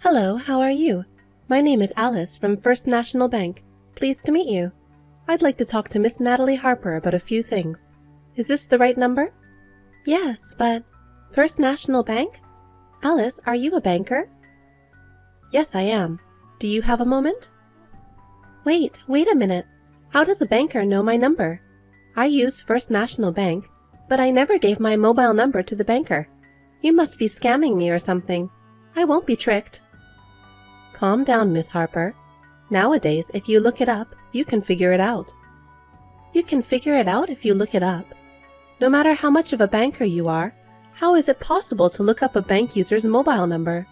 Hello, how are you? My name is Alice from First National Bank. Pleased to meet you. I'd like to talk to Miss Natalie Harper about a few things. Is this the right number? Yes, but First National Bank? Alice, are you a banker? Yes, I am. Do you have a moment? Wait a minute. How does a banker know my number? I use First National Bank, but I never gave my mobile number to the banker. You must be scamming me or something. I won't be tricked. Calm down, Miss Harper. Nowadays, if you look it up, you can figure it out. You can figure it out if you look it up. No matter how much of a banker you are, how is it possible to look up a bank user's mobile number?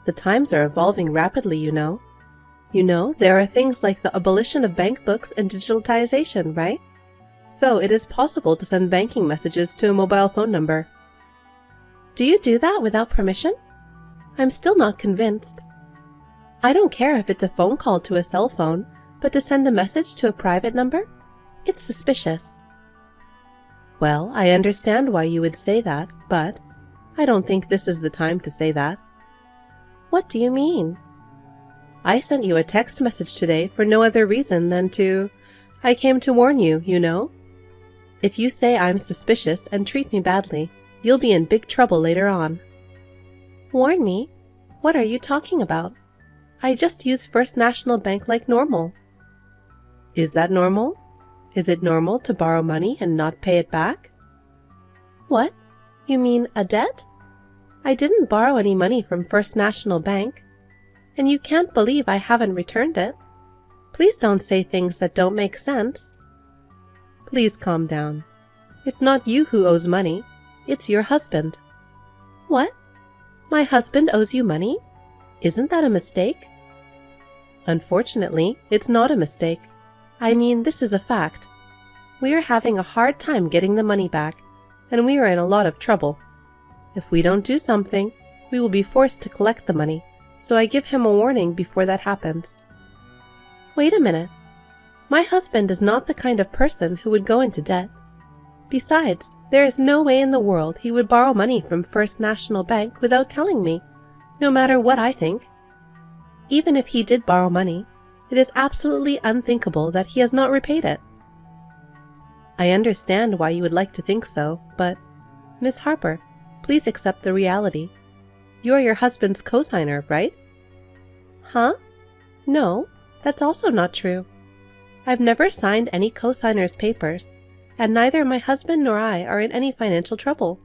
The times are evolving rapidly, you know. There are things like the abolition of bank books and digitalization, right? So it is possible to send banking messages to a mobile phone number. Do you do that without permission? I'm still not convinced. I don't care if it's a phone call to a cell phone, but to send a message to a private number? It's suspicious. Well, I understand why you would say that, but I don't think this is the time to say that. What do you mean? I sent you a text message today for no other reason than I came to warn you, you know. If you say I'm suspicious and treat me badly, you'll be in big trouble later on. Warn me? What are you talking about? I just use First National Bank like normal. Is that normal? Is it normal to borrow money and not pay it back? What? You mean a debt? I didn't borrow any money from First National Bank, and you can't believe I haven't returned it. Please don't say things that don't make sense. Please calm down. It's not you who owes money. It's your husband. What? My husband owes you money? Isn't that a mistake? Unfortunately, it's not a mistake. I mean, this is a fact. We are having a hard time getting the money back, and we are in a lot of trouble. If we don't do something, we will be forced to collect the money, so I give him a warning before that happens. Wait a minute. My husband is not the kind of person who would go into debt. Besides, there is no way in the world he would borrow money from First National Bank without telling me, no matter what I think. Even if he did borrow money, it is absolutely unthinkable that he has not repaid it. I understand why you would like to think so, but, Miss Harper, please accept the reality. You are your husband's co-signer, right? Huh? No, that's also not true. I've never signed any co-signer's papers, and neither my husband nor I are in any financial trouble.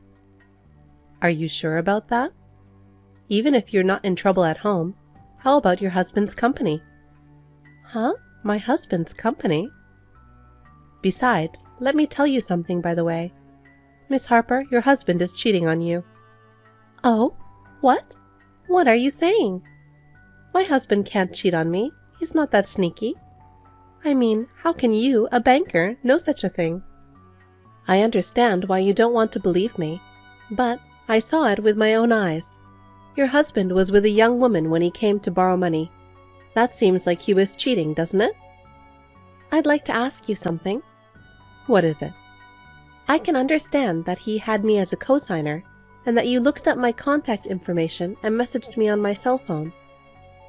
Are you sure about that? Even if you're not in trouble at home, how about your husband's company? Huh? My husband's company? Besides, let me tell you something, by the way. Miss Harper, your husband is cheating on you. Oh? What? What are you saying? My husband can't cheat on me. He's not that sneaky. I mean, how can you, a banker, know such a thing? I understand why you don't want to believe me, but I saw it with my own eyes. Your husband was with a young woman when he came to borrow money. That seems like he was cheating, doesn't it? I'd like to ask you something. What is it? I can understand that he had me as a co-signer and that you looked up my contact information and messaged me on my cell phone.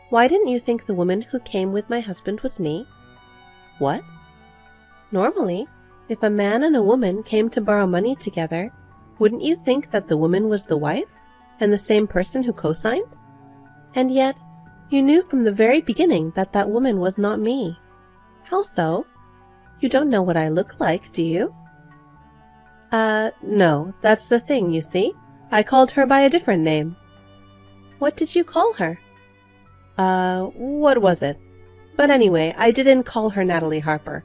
Why didn't you think the woman who came with my husband was me? What? Normally, if a man and a woman came to borrow money together, wouldn't you think that the woman was the wife and the same person who co-signed? And yet, you knew from the very beginning that that woman was not me. How so? You don't know what I look like, do you? No, that's the thing, you see. I called her by a different name. What did you call her? What was it? But anyway, I didn't call her Natalie Harper.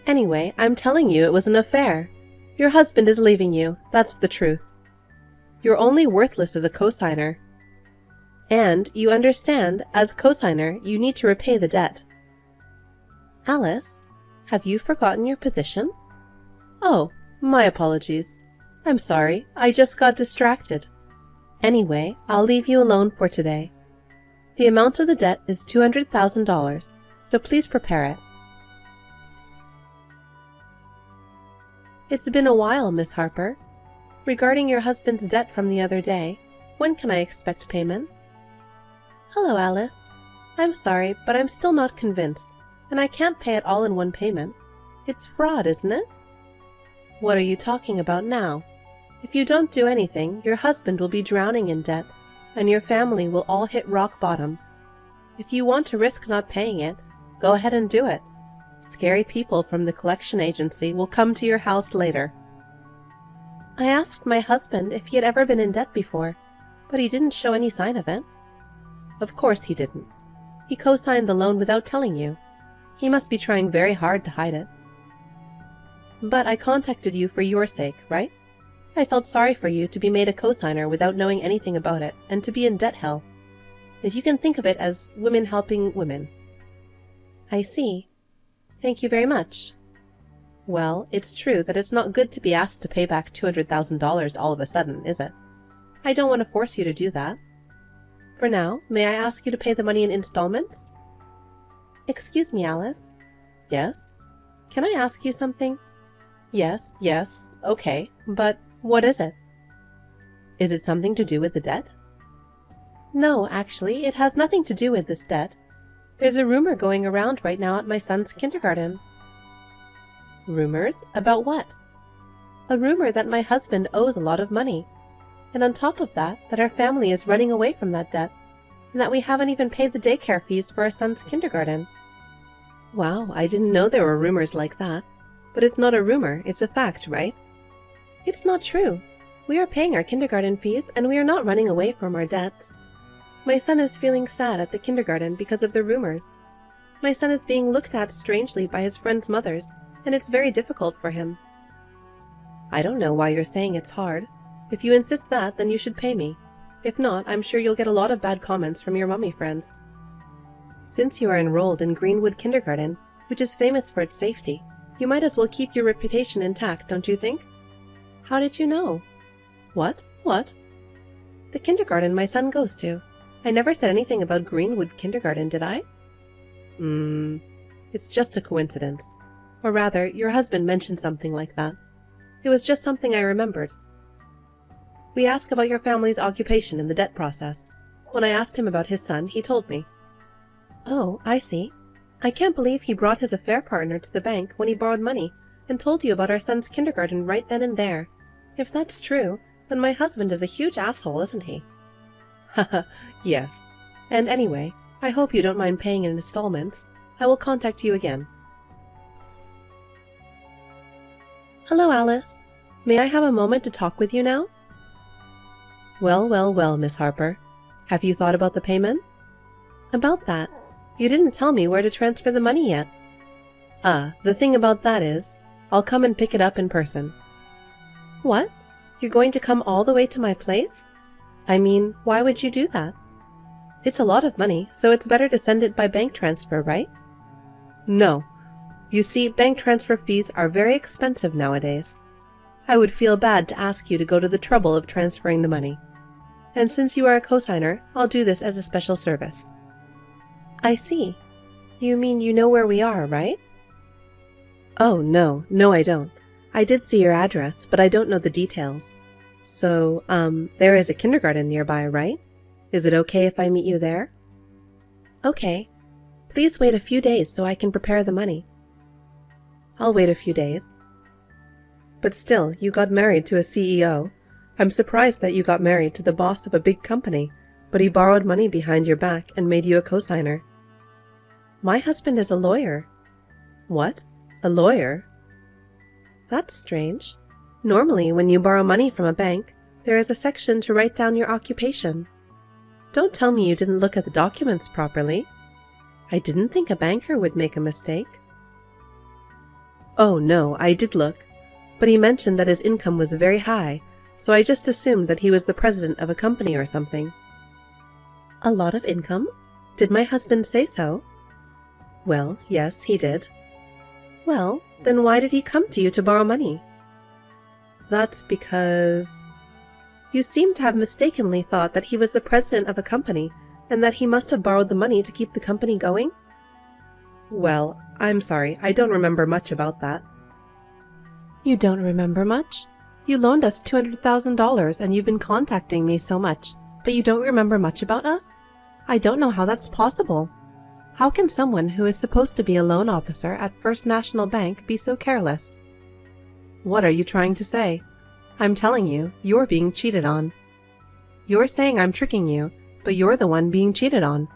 Anyway, I'm telling you it was an affair. Your husband is leaving you, that's the truth. You're only worthless as a co-signer. And, you understand, as co-signer, you need to repay the debt. Alice, have you forgotten your position? Oh, my apologies. I'm sorry, I just got distracted. Anyway, I'll leave you alone for today. The amount of the debt is $200,000, so please prepare it. It's been a while, Miss Harper. Regarding your husband's debt from the other day, when can I expect payment? Hello, Alice. I'm sorry, but I'm still not convinced, and I can't pay it all in one payment. It's fraud, isn't it? What are you talking about now? If you don't do anything, your husband will be drowning in debt, and your family will all hit rock bottom. If you want to risk not paying it, go ahead and do it. Scary people from the collection agency will come to your house later. I asked my husband if he had ever been in debt before, but he didn't show any sign of it. Of course he didn't. He co-signed the loan without telling you. He must be trying very hard to hide it. But I contacted you for your sake, right? I felt sorry for you to be made a co-signer without knowing anything about it and to be in debt hell. If you can think of it as women helping women. I see. Thank you very much. Well, it's true that it's not good to be asked to pay back $200,000 all of a sudden, is it? I don't want to force you to do that. For now, may I ask you to pay the money in installments? Excuse me, Alice. Yes? Can I ask you something? Yes, okay, but what is it? Is it something to do with the debt? No, actually, it has nothing to do with this debt. There's a rumor going around right now at my son's kindergarten. Rumors? About what? A rumor that my husband owes a lot of money. And on top of that, that our family is running away from that debt, and that we haven't even paid the daycare fees for our son's kindergarten. Wow, I didn't know there were rumors like that. But it's not a rumor, it's a fact, right? It's not true. We are paying our kindergarten fees, and we are not running away from our debts. My son is feeling sad at the kindergarten because of the rumors. My son is being looked at strangely by his friends' mothers, and it's very difficult for him. I don't know why you're saying it's hard. If you insist that, then you should pay me. If not, I'm sure you'll get a lot of bad comments from your mummy friends. Since you are enrolled in Greenwood Kindergarten, which is famous for its safety, you might as well keep your reputation intact, don't you think? How did you know? What? The kindergarten my son goes to. I never said anything about Greenwood Kindergarten, did I? It's just a coincidence. Or rather, your husband mentioned something like that. It was just something I remembered. We asked about your family's occupation in the debt process. When I asked him about his son, he told me. Oh, I see. I can't believe he brought his affair partner to the bank when he borrowed money and told you about our son's kindergarten right then and there. If that's true, then my husband is a huge asshole, isn't he? Haha, yes. And anyway, I hope you don't mind paying in installments. I will contact you again. Hello, Alice. May I have a moment to talk with you now? Well, Miss Harper. Have you thought about the payment? About that? You didn't tell me where to transfer the money yet. The thing about that is, I'll come and pick it up in person. What? You're going to come all the way to my place? I mean, why would you do that? It's a lot of money, so it's better to send it by bank transfer, right? No. You see, bank transfer fees are very expensive nowadays. I would feel bad to ask you to go to the trouble of transferring the money. And since you are a cosigner, I'll do this as a special service. I see. You mean you know where we are, right? Oh, no, I don't. I did see your address, but I don't know the details. So, there is a kindergarten nearby, right? Is it okay if I meet you there? Okay. Please wait a few days so I can prepare the money. I'll wait a few days. But still, you got married to a CEO. I'm surprised that you got married to the boss of a big company, but he borrowed money behind your back and made you a cosigner. My husband is a lawyer. What? A lawyer? That's strange. Normally, when you borrow money from a bank, there is a section to write down your occupation. Don't tell me you didn't look at the documents properly. I didn't think a banker would make a mistake. Oh no, I did look. But he mentioned that his income was very high, so I just assumed that he was the president of a company or something. A lot of income? Did my husband say so? Well, yes, he did. Well, then why did he come to you to borrow money? That's because... You seem to have mistakenly thought that he was the president of a company, and that he must have borrowed the money to keep the company going? Well, I'm sorry, I don't remember much about that. You don't remember much? You loaned us $200,000 and you've been contacting me so much, but you don't remember much about us? I don't know how that's possible. How can someone who is supposed to be a loan officer at First National Bank be so careless? What are you trying to say? I'm telling you, you're being cheated on. You're saying I'm tricking you, but you're the one being cheated on.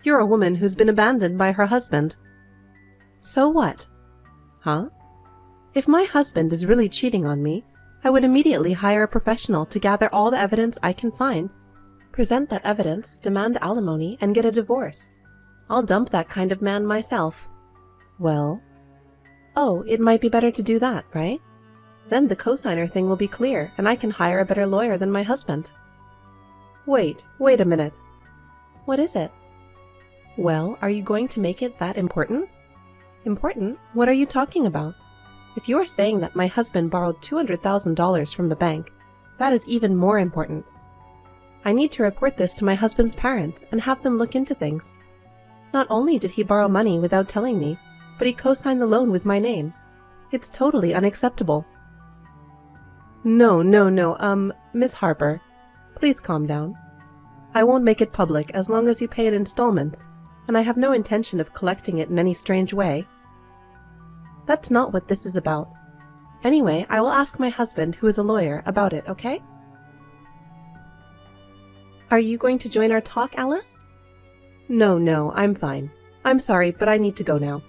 You're a woman who's been abandoned by her husband. So what? Huh? If my husband is really cheating on me, I would immediately hire a professional to gather all the evidence I can find, present that evidence, demand alimony, and get a divorce. I'll dump that kind of man myself. Well? Oh, it might be better to do that, right? Then the cosigner thing will be clear, and I can hire a better lawyer than my husband. Wait a minute. What is it? Well, are you going to make it that important? Important? What are you talking about? If you are saying that my husband borrowed $200,000 from the bank, that is even more important. I need to report this to my husband's parents and have them look into things. Not only did he borrow money without telling me, but he co-signed the loan with my name. It's totally unacceptable. No, Miss Harper, please calm down. I won't make it public as long as you pay it in installments, and I have no intention of collecting it in any strange way. That's not what this is about. Anyway, I will ask my husband, who is a lawyer, about it, okay? Are you going to join our talk, Alice? No, I'm fine. I'm sorry, but I need to go now.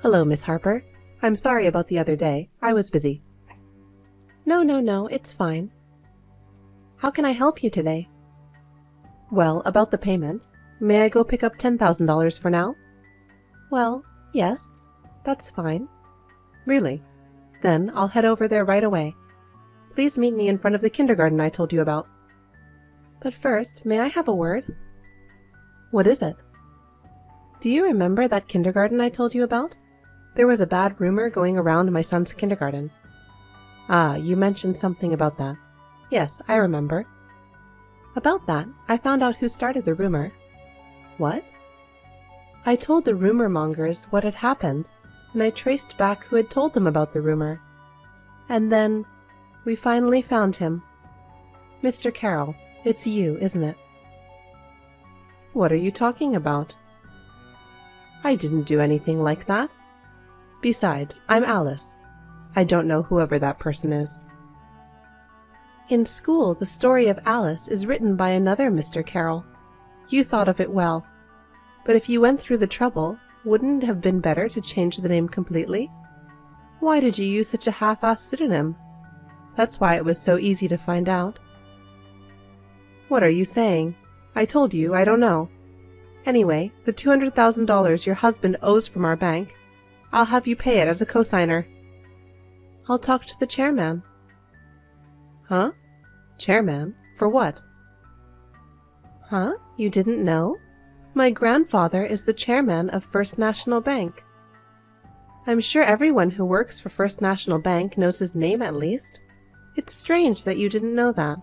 Hello, Miss Harper. I'm sorry about the other day. I was busy. No, it's fine. How can I help you today? Well, about the payment. May I go pick up $10,000 for now? Well, yes, that's fine. Really? Then I'll head over there right away. Please meet me in front of the kindergarten I told you about. But first, may I have a word? What is it? Do you remember that kindergarten I told you about? There was a bad rumor going around my son's kindergarten. Ah, you mentioned something about that. Yes, I remember. About that, I found out who started the rumor. What? I told the rumor mongers what had happened, and I traced back who had told them about the rumor. And then, we finally found him. Mr. Carroll, it's you, isn't it? What are you talking about? I didn't do anything like that. Besides, I'm Alice. I don't know whoever that person is. In school, the story of Alice is written by another Mr. Carroll. You thought of it well. But if you went through the trouble, wouldn't it have been better to change the name completely? Why did you use such a half-assed pseudonym? That's why it was so easy to find out. What are you saying? I told you I don't know. Anyway, the $200,000 your husband owes from our bank, I'll have you pay it as a cosigner. I'll talk to the chairman. Huh? Chairman? For what? Huh? You didn't know? My grandfather is the chairman of First National Bank. I'm sure everyone who works for First National Bank knows his name at least. It's strange that you didn't know that.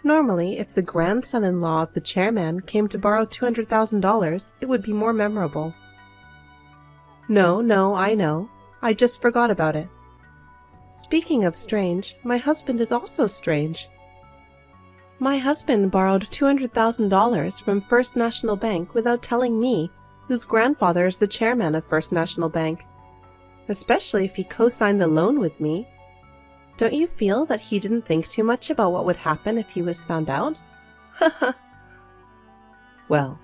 Normally, if the grandson-in-law of the chairman came to borrow $200,000, it would be more memorable. No, I know. I just forgot about it. Speaking of strange, my husband is also strange. My husband borrowed $200,000 from First National Bank without telling me, whose grandfather is the chairman of First National Bank. Especially if he co-signed the loan with me. Don't you feel that he didn't think too much about what would happen if he was found out? Haha. Well.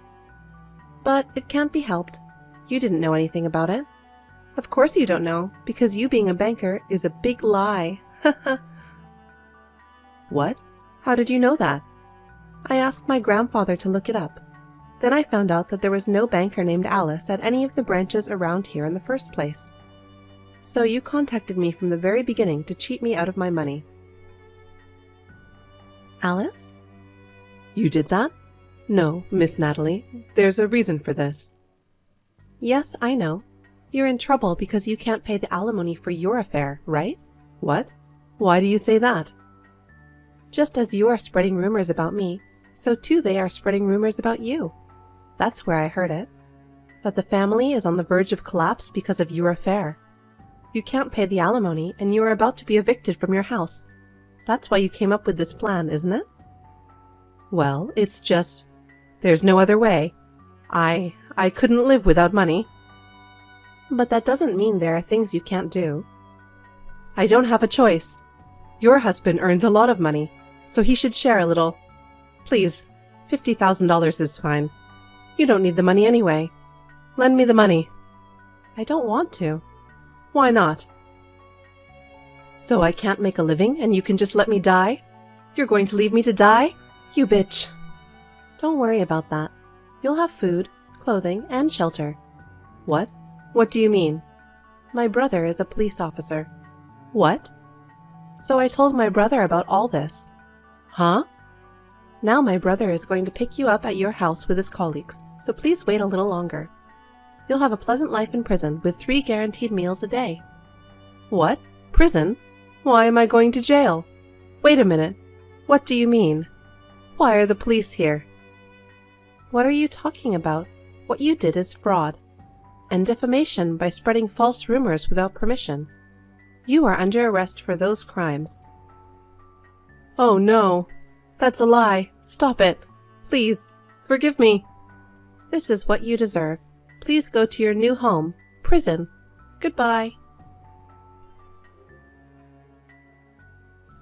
But it can't be helped. You didn't know anything about it. Of course you don't know, because you being a banker is a big lie. Haha. What? How did you know that? I asked my grandfather to look it up. Then I found out that there was no banker named Alice at any of the branches around here in the first place. So you contacted me from the very beginning to cheat me out of my money. Alice? You did that? No, Miss Natalie. There's a reason for this. Yes, I know. You're in trouble because you can't pay the alimony for your affair, right? What? Why do you say that? Just as you are spreading rumors about me, so too they are spreading rumors about you. That's where I heard it. That the family is on the verge of collapse because of your affair. You can't pay the alimony and you are about to be evicted from your house. That's why you came up with this plan, isn't it? Well, it's just, there's no other way. I couldn't live without money. But that doesn't mean there are things you can't do. I don't have a choice. Your husband earns a lot of money, so he should share a little. Please, $50,000 is fine. You don't need the money anyway. Lend me the money. I don't want to. Why not? So I can't make a living and you can just let me die? You're going to leave me to die? You bitch. Don't worry about that. You'll have food, clothing, and shelter. What? What do you mean? My brother is a police officer. What? So I told my brother about all this. Huh? Now my brother is going to pick you up at your house with his colleagues, so please wait a little longer. You'll have a pleasant life in prison with 3 guaranteed meals a day. What? Prison? Why am I going to jail? Wait a minute. What do you mean? Why are the police here? What are you talking about? What you did is fraud and defamation by spreading false rumors without permission. You are under arrest for those crimes. Oh no, that's a lie. Stop it. Please, forgive me. This is what you deserve. Please go to your new home, prison. Goodbye.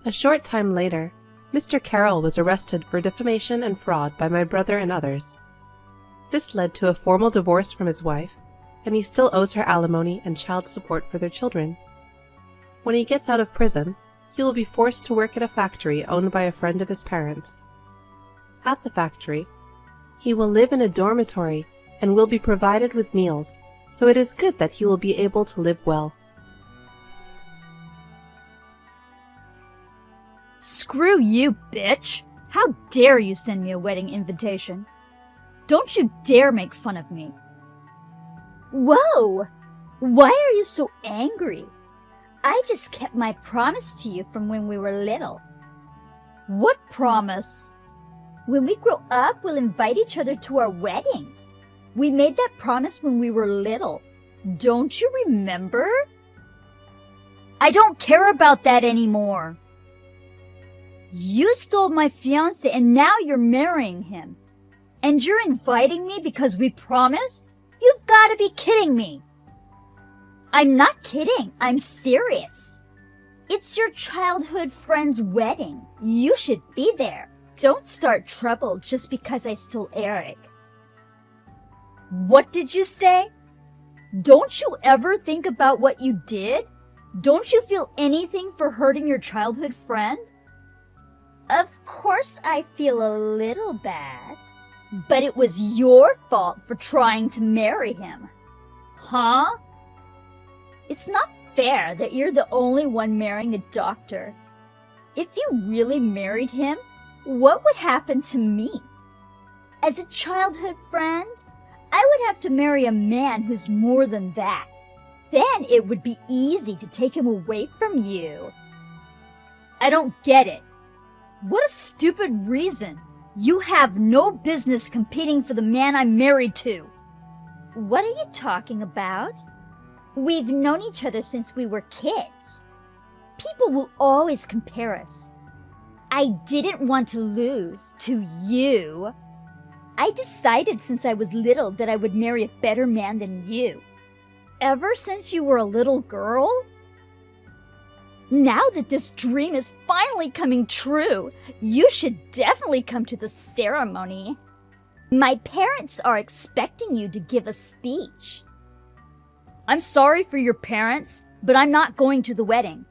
A short time later, Mr. Carroll was arrested for defamation and fraud by my brother and others. This led to a formal divorce from his wife, and he still owes her alimony and child support for their children. When he gets out of prison, he will be forced to work at a factory owned by a friend of his parents. At the factory, he will live in a dormitory and will be provided with meals, so it is good that he will be able to live well. Screw you, bitch! How dare you send me a wedding invitation? Don't you dare make fun of me. Whoa! Why are you so angry? I just kept my promise to you from when we were little. What promise? When we grow up, we'll invite each other to our weddings. We made that promise when we were little. Don't you remember? I don't care about that anymore. You stole my fiancé and now you're marrying him. And you're inviting me because we promised? You've got to be kidding me. I'm not kidding. I'm serious. It's your childhood friend's wedding. You should be there. Don't start trouble just because I stole Eric. What did you say? Don't you ever think about what you did? Don't you feel anything for hurting your childhood friend? Of course I feel a little bad, but it was your fault for trying to marry him. Huh? It's not fair that you're the only one marrying a doctor. If you really married him, what would happen to me? As a childhood friend, I would have to marry a man who's more than that. Then it would be easy to take him away from you. I don't get it. What a stupid reason. You have no business competing for the man I'm married to. What are you talking about? We've known each other since we were kids. People will always compare us. I didn't want to lose to you. I decided since I was little that I would marry a better man than you. Ever since you were a little girl? Now that this dream is finally coming true, you should definitely come to the ceremony. My parents are expecting you to give a speech. I'm sorry for your parents, but I'm not going to the wedding.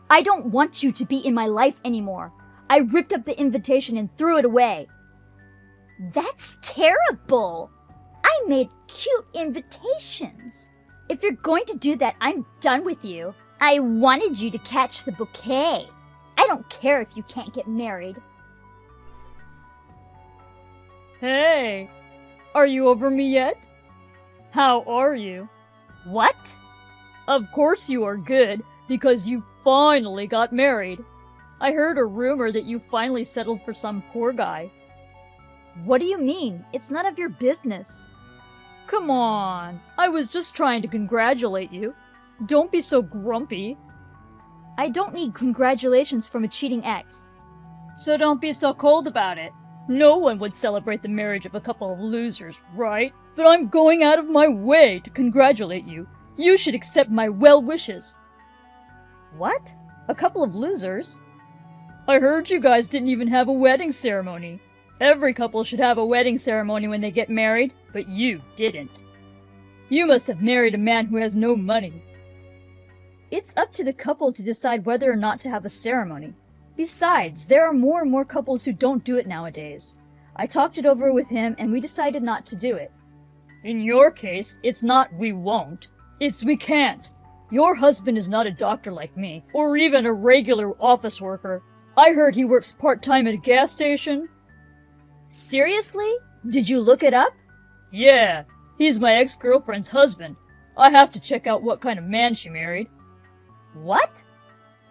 I don't want you to be in my life anymore. I ripped up the invitation and threw it away. That's terrible. I made cute invitations. If you're going to do that, I'm done with you. I wanted you to catch the bouquet. I don't care if you can't get married. Hey, are you over me yet? How are you? What? Of course you are good, because you finally got married. I heard a rumor that you finally settled for some poor guy. What do you mean? It's none of your business. Come on, I was just trying to congratulate you. Don't be so grumpy. I don't need congratulations from a cheating ex. So don't be so cold about it. No one would celebrate the marriage of a couple of losers, right? But I'm going out of my way to congratulate you. You should accept my well wishes. What? A couple of losers? I heard you guys didn't even have a wedding ceremony. Every couple should have a wedding ceremony when they get married, but you didn't. You must have married a man who has no money. It's up to the couple to decide whether or not to have a ceremony. Besides, there are more and more couples who don't do it nowadays. I talked it over with him and we decided not to do it. In your case, it's not we won't, it's we can't. Your husband is not a doctor like me, or even a regular office worker. I heard he works part-time at a gas station. Seriously? Did you look it up? Yeah, he's my ex-girlfriend's husband. I have to check out what kind of man she married. What?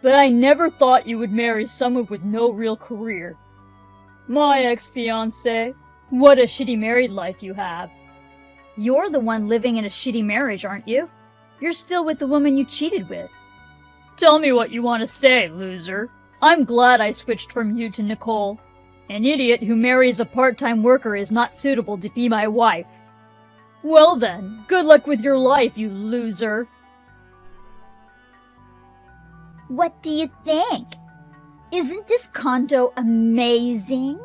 But I never thought you would marry someone with no real career. My ex-fiancé, what a shitty married life you have. You're the one living in a shitty marriage, aren't you? You're still with the woman you cheated with. Tell me what you want to say, loser. I'm glad I switched from you to Nicole. An idiot who marries a part-time worker is not suitable to be my wife. Well then, good luck with your life, you loser. What do you think? Isn't this condo amazing?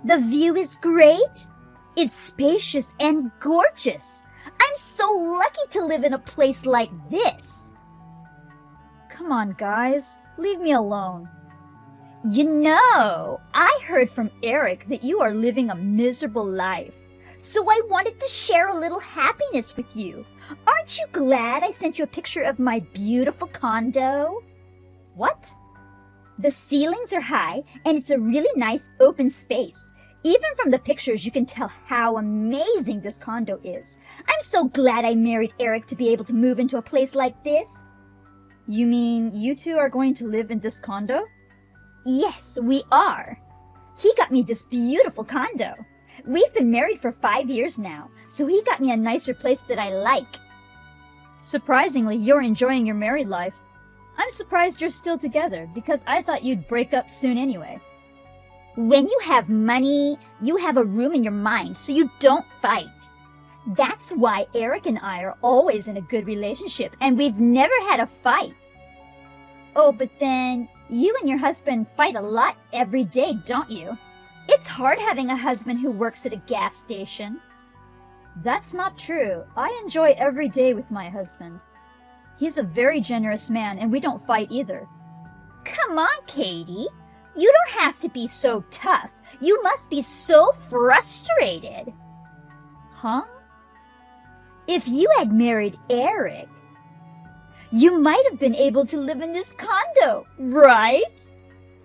The view is great. It's spacious and gorgeous. I'm so lucky to live in a place like this. Come on, guys. Leave me alone. You know, I heard from Eric that you are living a miserable life. So I wanted to share a little happiness with you. Aren't you glad I sent you a picture of my beautiful condo? What? The ceilings are high, and it's a really nice open space. Even from the pictures, you can tell how amazing this condo is. I'm so glad I married Eric to be able to move into a place like this. You mean you two are going to live in this condo? Yes, we are. He got me this beautiful condo. We've been married for 5 years now, so he got me a nicer place that I like. Surprisingly, you're enjoying your married life. I'm surprised you're still together, because I thought you'd break up soon anyway. When you have money, you have a room in your mind, so you don't fight. That's why Eric and I are always in a good relationship, and we've never had a fight. Oh, but then, you and your husband fight a lot every day, don't you? It's hard having a husband who works at a gas station. That's not true. I enjoy every day with my husband. He's a very generous man, and we don't fight either. Come on, Katie. You don't have to be so tough. You must be so frustrated. Huh? If you had married Eric, you might have been able to live in this condo, right?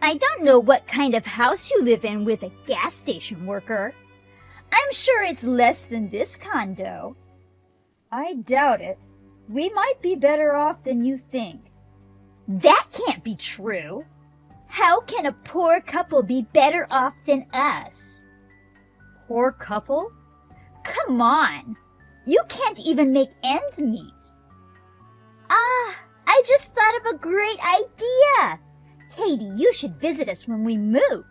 I don't know what kind of house you live in with a gas station worker. I'm sure it's less than this condo. I doubt it. We might be better off than you think. That can't be true. How can a poor couple be better off than us? Poor couple? Come on. You can't even make ends meet. I just thought of a great idea. Katie, you should visit us when we move.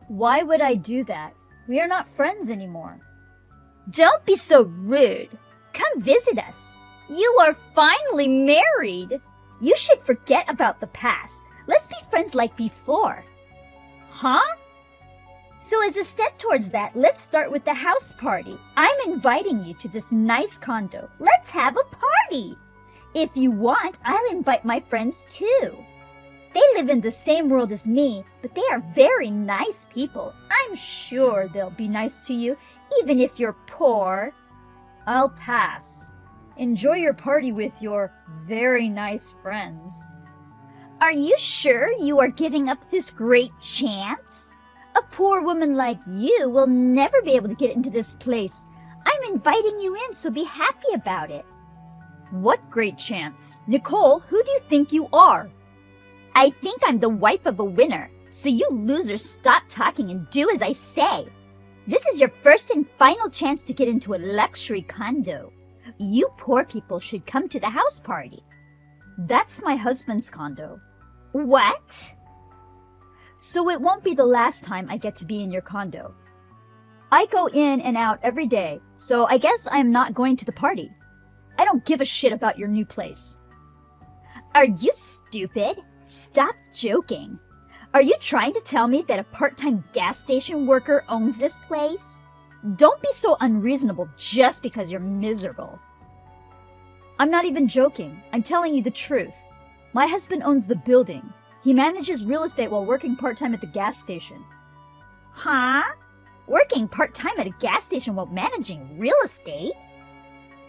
Why would I do that? We are not friends anymore. Don't be so rude. Come visit us. You are finally married. You should forget about the past. Let's be friends like before. Huh? So as a step towards that, let's start with the house party. I'm inviting you to this nice condo. Let's have a party. If you want, I'll invite my friends too. They live in the same world as me, but they are very nice people. I'm sure they'll be nice to you, even if you're poor. I'll pass. Enjoy your party with your very nice friends. Are you sure you are giving up this great chance? A poor woman like you will never be able to get into this place. I'm inviting you in, so be happy about it. What great chance? Nicole, who do you think you are? I think I'm the wife of a winner, so you losers stop talking and do as I say. This is your first and final chance to get into a luxury condo. You poor people should come to the house party. That's my husband's condo. What? so it won't be the last time I get to be in your condo. I go in and out every day, so I guess I'm not going to the party. I don't give a shit about your new place. Are you stupid? Stop joking. Are you trying to tell me that a part-time gas station worker owns this place? Don't be so unreasonable just because you're miserable. I'm not even joking. I'm telling you the truth. My husband owns the building. He manages real estate while working part-time at the gas station. Huh? Working part-time at a gas station while managing real estate?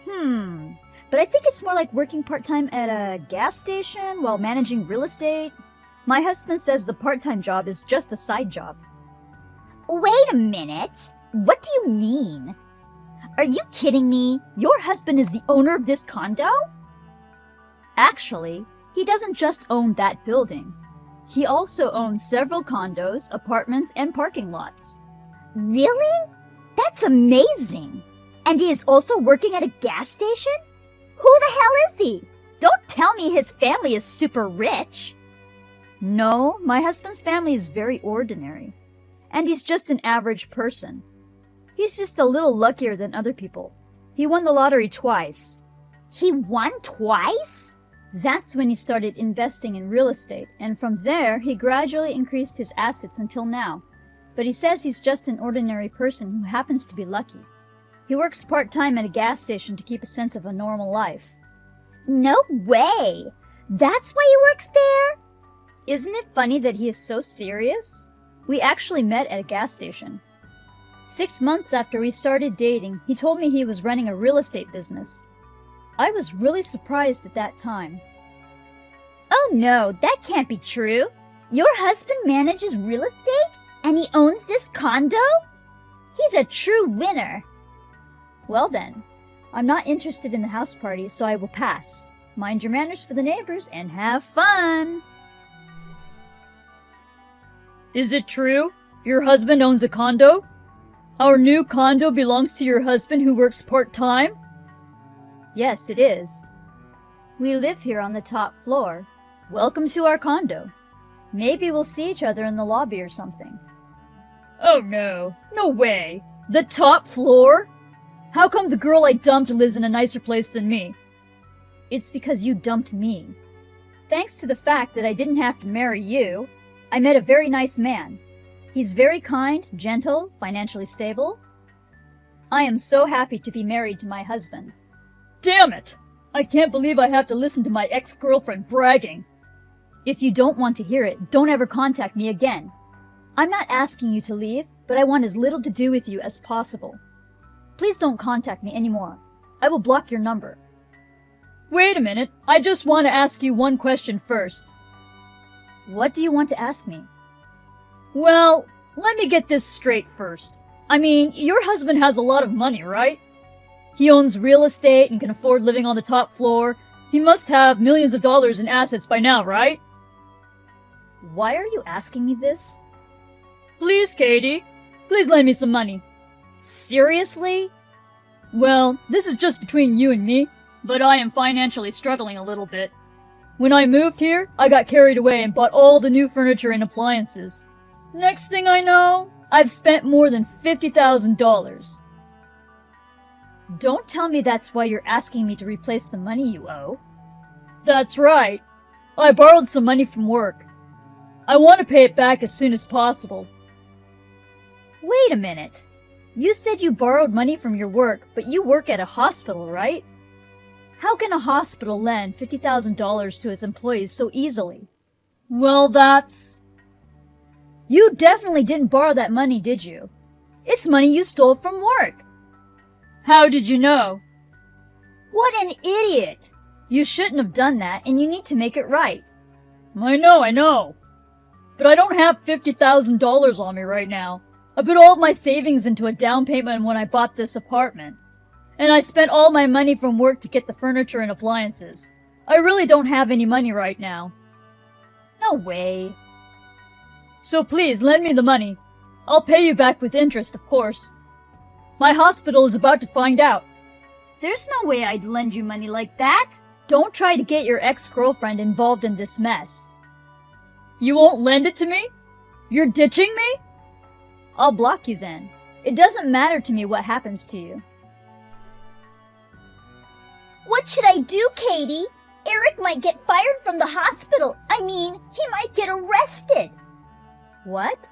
But I think it's more like working part-time at a gas station while managing real estate. My husband says the part-time job is just a side job. Wait a minute. What do you mean? Are you kidding me? Your husband is the owner of this condo? Actually, he doesn't just own that building. He also owns several condos, apartments, and parking lots. Really? That's amazing! And he is also working at a gas station? Who the hell is he? Don't tell me his family is super rich. No, my husband's family is very ordinary. And he's just an average person. He's just a little luckier than other people. He won the lottery twice. He won twice? That's when he started investing in real estate, and from there, he gradually increased his assets until now. But he says he's just an ordinary person who happens to be lucky. He works part-time at a gas station to keep a sense of a normal life. No way! That's why he works there? Isn't it funny that he is so serious? We actually met at a gas station. 6 months after we started dating, he told me he was running a real estate business. I was really surprised at that time. Oh no, that can't be true. Your husband manages real estate? And he owns this condo? He's a true winner. Well then, I'm not interested in the house party, so I will pass. Mind your manners for the neighbors and have fun! Is it true? Your husband owns a condo? Our new condo belongs to your husband who works part-time? Yes, it is. We live here on the top floor. Welcome to our condo. Maybe we'll see each other in the lobby or something. Oh no, no way. The top floor? How come the girl I dumped lives in a nicer place than me? It's because you dumped me. Thanks to the fact that I didn't have to marry you, I met a very nice man. He's very kind, gentle, financially stable. I am so happy to be married to my husband. Damn it! I can't believe I have to listen to my ex-girlfriend bragging. If you don't want to hear it, don't ever contact me again. I'm not asking you to leave, but I want as little to do with you as possible. Please don't contact me anymore. I will block your number. Wait a minute, I just want to ask you one question first. What do you want to ask me? Well, let me get this straight first. I mean, your husband has a lot of money, right? He owns real estate and can afford living on the top floor. He must have millions of dollars in assets by now, right? Why are you asking me this? Please, Katie. Please lend me some money. Seriously? Well, this is just between you and me, but I am financially struggling a little bit. When I moved here, I got carried away and bought all the new furniture and appliances. Next thing I know, I've spent more than $50,000. Don't tell me that's why you're asking me to replace the money you owe. That's right. I borrowed some money from work. I want to pay it back as soon as possible. Wait a minute. You said you borrowed money from your work, but you work at a hospital, right? How can a hospital lend $50,000 to its employees so easily? Well, that's... You definitely didn't borrow that money, did you? It's money you stole from work. How did you know? What an idiot! You shouldn't have done that, and you need to make it right. I know. But I don't have $50,000 on me right now. I put all of my savings into a down payment when I bought this apartment. And I spent all my money from work to get the furniture and appliances. I really don't have any money right now. No way. So please, lend me the money. I'll pay you back with interest, of course. My hospital is about to find out. There's no way I'd lend you money like that. Don't try to get your ex-girlfriend involved in this mess. You won't lend it to me? You're ditching me? I'll block you then. It doesn't matter to me what happens to you. What should I do, Katie? Eric might get fired from the hospital. I mean, he might get arrested. What?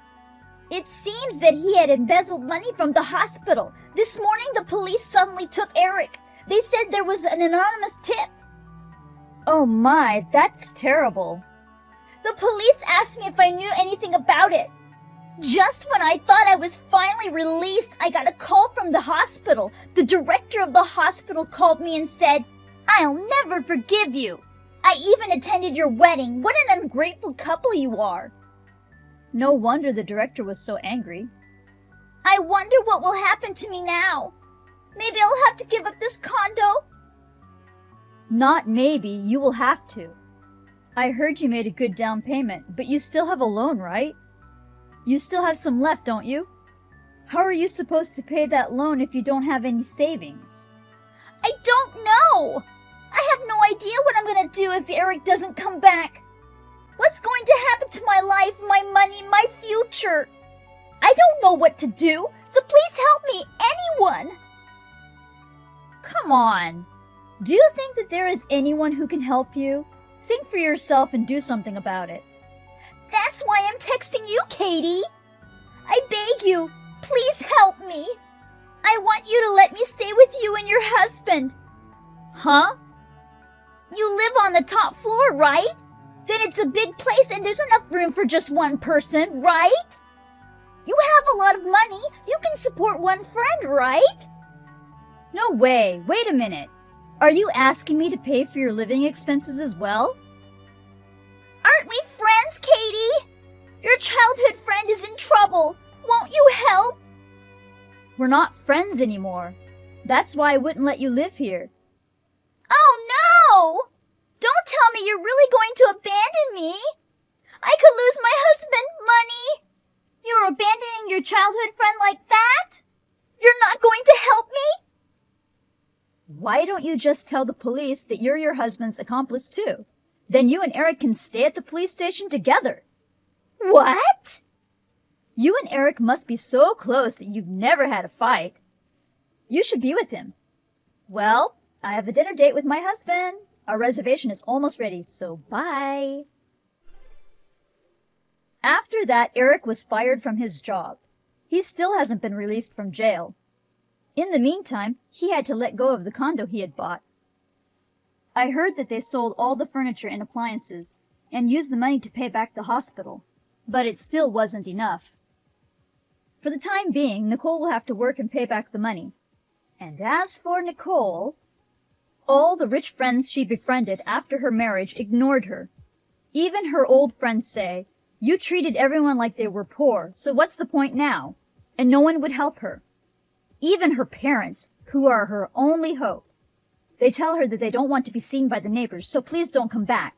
It seems that he had embezzled money from the hospital. This morning, the police suddenly took Eric. They said there was an anonymous tip. Oh my, that's terrible. The police asked me if I knew anything about it. Just when I thought I was finally released, I got a call from the hospital. The director of the hospital called me and said, "I'll never forgive you. I even attended your wedding. What an ungrateful couple you are." No wonder the director was so angry. I wonder what will happen to me now. Maybe I'll have to give up this condo. Not maybe, you will have to. I heard you made a good down payment, but you still have a loan, right? You still have some left, don't you? How are you supposed to pay that loan if you don't have any savings? I don't know. I have no idea what I'm going to do if Eric doesn't come back. What's going to happen to my life, my money, my future? I don't know what to do, so please help me, anyone. Come on. Do you think that there is anyone who can help you? Think for yourself and do something about it. That's why I'm texting you, Katie. I beg you, please help me. I want you to let me stay with you and your husband. Huh? You live on the top floor, right? Then it's a big place and there's enough room for just one person, right? You have a lot of money. You can support one friend, right? No way. Wait a minute. Are you asking me to pay for your living expenses as well? Aren't we friends, Katie? Your childhood friend is in trouble. Won't you help? We're not friends anymore. That's why I wouldn't let you live here. Oh no! Don't tell me you're really going to abandon me. I could lose my husband, money. You're abandoning your childhood friend like that? You're not going to help me? Why don't you just tell the police that you're your husband's accomplice too? Then you and Eric can stay at the police station together. What? You and Eric must be so close that you've never had a fight. You should be with him. Well, I have a dinner date with my husband. Our reservation is almost ready, so bye. After that, Eric was fired from his job. He still hasn't been released from jail. In the meantime, he had to let go of the condo he had bought. I heard that they sold all the furniture and appliances and used the money to pay back the hospital, but it still wasn't enough. For the time being, Nicole will have to work and pay back the money. And as for Nicole, all the rich friends she befriended after her marriage ignored her. Even her old friends say, "You treated everyone like they were poor, so what's the point now?" And no one would help her. Even her parents, who are her only hope. They tell her that they don't want to be seen by the neighbors, so please don't come back.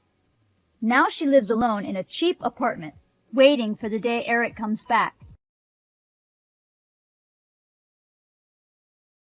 Now she lives alone in a cheap apartment, waiting for the day Eric comes back.